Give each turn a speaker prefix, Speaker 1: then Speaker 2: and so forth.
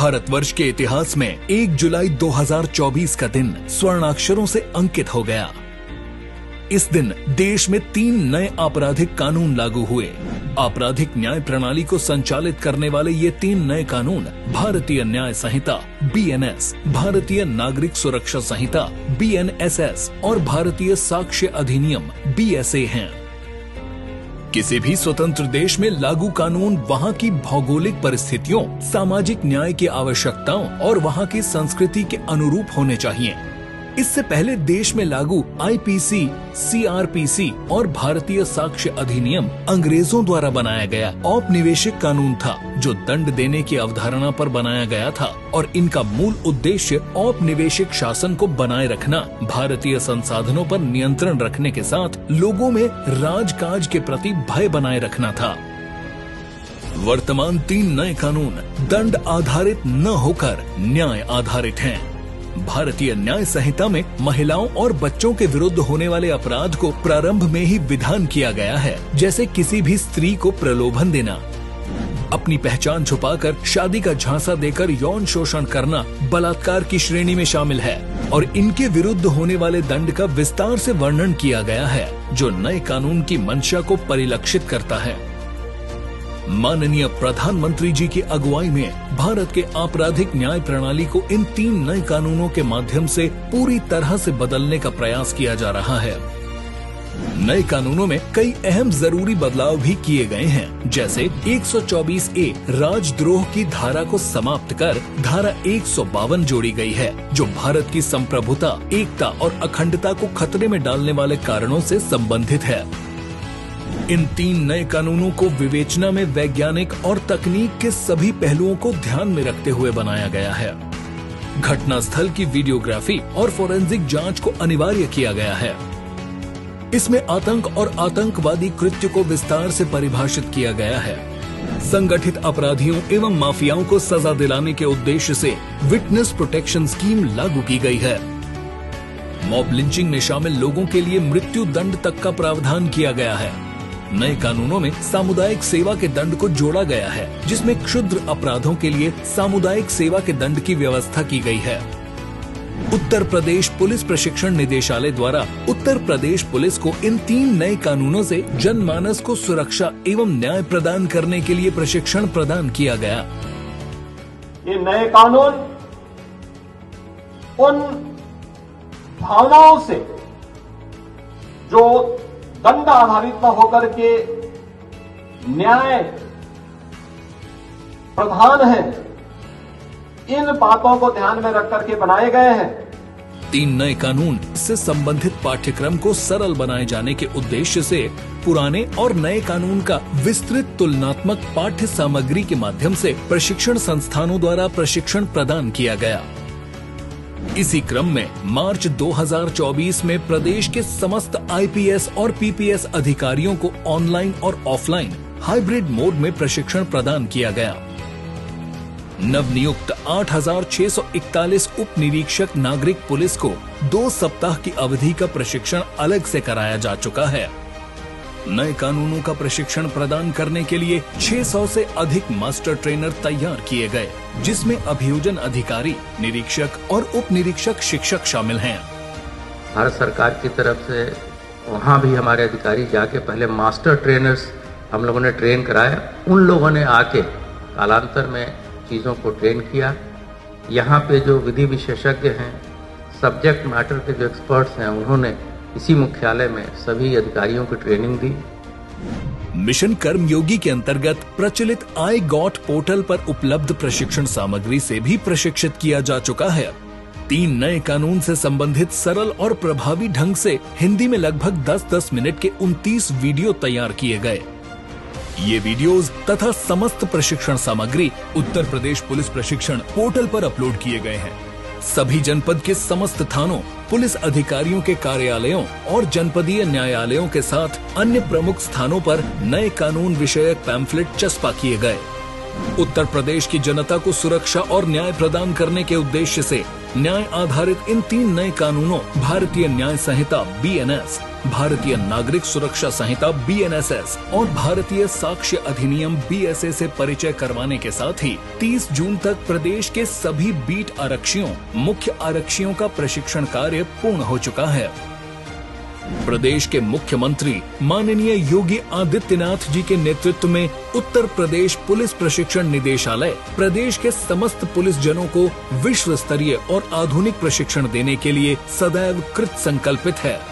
Speaker 1: भारतवर्ष के इतिहास में 1 जुलाई 2024 का दिन स्वर्णाक्षरों से अंकित हो गया। इस दिन देश में 3 नए आपराधिक कानून लागू हुए। आपराधिक न्याय प्रणाली को संचालित करने वाले ये 3 नए कानून भारतीय न्याय संहिता BNS, भारतीय नागरिक सुरक्षा संहिता BNSS और भारतीय साक्ष्य अधिनियम BSA हैं। किसी भी स्वतंत्र देश में लागू कानून वहाँ की भौगोलिक परिस्थितियों, सामाजिक न्याय की आवश्यकताओं और वहाँ की संस्कृति के अनुरूप होने चाहिए। इससे पहले देश में लागू IPC, CRPC और भारतीय साक्ष्य अधिनियम अंग्रेजों द्वारा बनाया गया औपनिवेशिक कानून था, जो दंड देने की अवधारणा पर बनाया गया था और इनका मूल उद्देश्य औपनिवेशिक शासन को बनाए रखना, भारतीय संसाधनों पर नियंत्रण रखने के साथ लोगों में राजकाज के प्रति भय बनाए रखना था। वर्तमान 3 नए कानून दंड आधारित न होकर न्याय आधारित हैं। भारतीय न्याय संहिता में महिलाओं और बच्चों के विरुद्ध होने वाले अपराध को प्रारंभ में ही विधान किया गया है, जैसे किसी भी स्त्री को प्रलोभन देना, अपनी पहचान छुपाकर शादी का झांसा देकर यौन शोषण करना बलात्कार की श्रेणी में शामिल है और इनके विरुद्ध होने वाले दंड का विस्तार से वर्णन किया गया है, जो नए कानून की मंशा को परिलक्षित करता है। माननीय प्रधानमंत्री जी की अगुवाई में भारत के आपराधिक न्याय प्रणाली को इन 3 नए कानूनों के माध्यम से पूरी तरह से बदलने का प्रयास किया जा रहा है। नए कानूनों में कई अहम जरूरी बदलाव भी किए गए हैं, जैसे 124A राजद्रोह की धारा को समाप्त कर धारा 152 जोड़ी गई है, जो भारत की संप्रभुता, एकता और अखंडता को खतरे में डालने वाले कारणों से संबंधित है। इन 3 नए कानूनों को विवेचना में वैज्ञानिक और तकनीक के सभी पहलुओं को ध्यान में रखते हुए बनाया गया है। घटनास्थल की वीडियोग्राफी और फोरेंसिक जांच को अनिवार्य किया गया है। इसमें आतंक और आतंकवादी कृत्य को विस्तार से परिभाषित किया गया है। संगठित अपराधियों एवं माफियाओं को सजा दिलाने के उद्देश्य से विटनेस प्रोटेक्शन स्कीम लागू की गई है। मॉब लिंचिंग में शामिल लोगों के लिए मृत्यु दंड तक का प्रावधान किया गया है। नए कानूनों में सामुदायिक सेवा के दंड को जोड़ा गया है, जिसमें क्षुद्र अपराधों के लिए सामुदायिक सेवा के दंड की व्यवस्था की गई है। उत्तर प्रदेश पुलिस प्रशिक्षण निदेशालय द्वारा उत्तर प्रदेश पुलिस को इन 3 नए कानूनों से जनमानस को सुरक्षा एवं न्याय प्रदान करने के लिए प्रशिक्षण प्रदान किया गया।
Speaker 2: ये नए कानून उन भावनाओं से जो दंड आधारित न होकर के न्याय प्रधान है, इन बातों को ध्यान में रख करके बनाए गए हैं।
Speaker 1: 3 नए कानून से संबंधित पाठ्यक्रम को सरल बनाए जाने के उद्देश्य से पुराने और नए कानून का विस्तृत तुलनात्मक पाठ्य सामग्री के माध्यम से प्रशिक्षण संस्थानों द्वारा प्रशिक्षण प्रदान किया गया। इसी क्रम में मार्च 2024 में प्रदेश के समस्त IPS और PPS अधिकारियों को ऑनलाइन और ऑफलाइन हाइब्रिड मोड में प्रशिक्षण प्रदान किया गया। नवनियुक्त 8,641 उप निरीक्षक नागरिक पुलिस को 2 सप्ताह की अवधि का प्रशिक्षण अलग से कराया जा चुका है। नए कानूनों का प्रशिक्षण प्रदान करने के लिए 600 से अधिक मास्टर ट्रेनर तैयार किए गए, जिसमें अभियोजन अधिकारी, निरीक्षक और उप निरीक्षक शिक्षक शामिल हैं।
Speaker 3: भारत सरकार की तरफ से वहाँ भी हमारे अधिकारी जाके पहले मास्टर ट्रेनर्स हम लोगों ने ट्रेन कराया। उन लोगों ने आके कालांतर में चीज़ों को ट्रेन किया। यहाँ पे जो विधि विशेषज्ञ हैं, सब्जेक्ट मैटर के जो एक्सपर्ट्स हैं, उन्होंने इसी मुख्यालय में सभी अधिकारियों को ट्रेनिंग दी।
Speaker 1: मिशन कर्मयोगी के अंतर्गत प्रचलित iGOT पोर्टल पर उपलब्ध प्रशिक्षण सामग्री से भी प्रशिक्षित किया जा चुका है। 3 नए कानून से संबंधित सरल और प्रभावी ढंग से हिंदी में लगभग 10-10 मिनट के 29 वीडियो तैयार किए गए। ये वीडियोस तथा समस्त प्रशिक्षण सामग्री उत्तर प्रदेश पुलिस प्रशिक्षण पोर्टल पर अपलोड किए गए हैं। सभी जनपद के समस्त थानों, पुलिस अधिकारियों के कार्यालयों और जनपदीय न्यायालयों के साथ अन्य प्रमुख स्थानों पर नए कानून विषयक पैम्फलेट चस्पा किए गए। उत्तर प्रदेश की जनता को सुरक्षा और न्याय प्रदान करने के उद्देश्य से न्याय आधारित इन 3 नए कानूनों भारतीय न्याय संहिता BNS, भारतीय नागरिक सुरक्षा संहिता BNSS और भारतीय साक्ष्य अधिनियम BSA से परिचय करवाने के साथ ही 30 जून तक प्रदेश के सभी बीट आरक्षियों, मुख्य आरक्षियों का प्रशिक्षण कार्य पूर्ण हो चुका है। प्रदेश के मुख्यमंत्री माननीय योगी आदित्यनाथ जी के नेतृत्व में उत्तर प्रदेश पुलिस प्रशिक्षण निदेशालय प्रदेश के समस्त पुलिस जनों को विश्व स्तरीय और आधुनिक प्रशिक्षण देने के लिए सदैव कृत संकल्पित है।